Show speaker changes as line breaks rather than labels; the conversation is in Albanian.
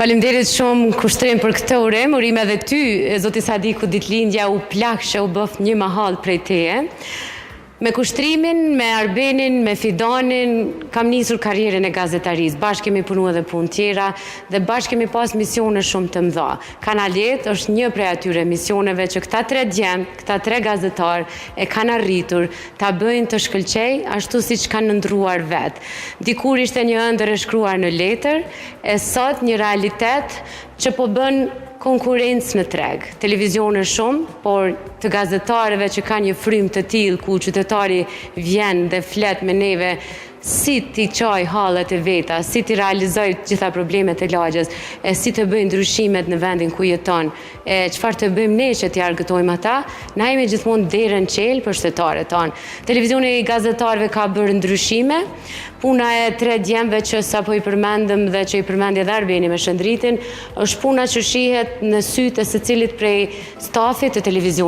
Faleminderit shumë Kushtrim për këtë urem. Urime edhe ty, zoti Sadiku, ditëlindja u plakshë, u bëf një mahall prej teje. Me Kushtrimin, me Arbenin, me Fidanin, kam nisur karrierën e gazetarisë. Bashkë kemi punu edhe punë tjera dhe bashkë kemi pas misione shumë të mëdha. Kanalet është një prej atyre misioneve që këta 3 djemë, këta 3 gazetar e kanë arritur ta bëjnë të shkëlqej ashtu siç kanë ndruar vetë. Dikur ishte një ëndër e shkruar në letër, e sot një realitet që po bën konkurencë në treg. Televizione shumë, por të gazetarëve që ka një frym të tillë ku qytetari vjen dhe flet me neve si ti qaj hallet e veta, si ti realizoj gjitha problemet e lagjes, e si të bëjnë ndryshimet në vendin ku jeton, e çfarë të bëjmë ne që t'i argëtojmë ata, na jemi gjithmonë derën qelë për shtetarët tonë. Televizioni i gazetarëve ka bërë ndryshime, puna e 3 djemve që sapo i përmendëm dhe që i përmendi edhe Arbeni me Shëndritin, është puna që shihet në sytë e secilit prej stafit të televizionit.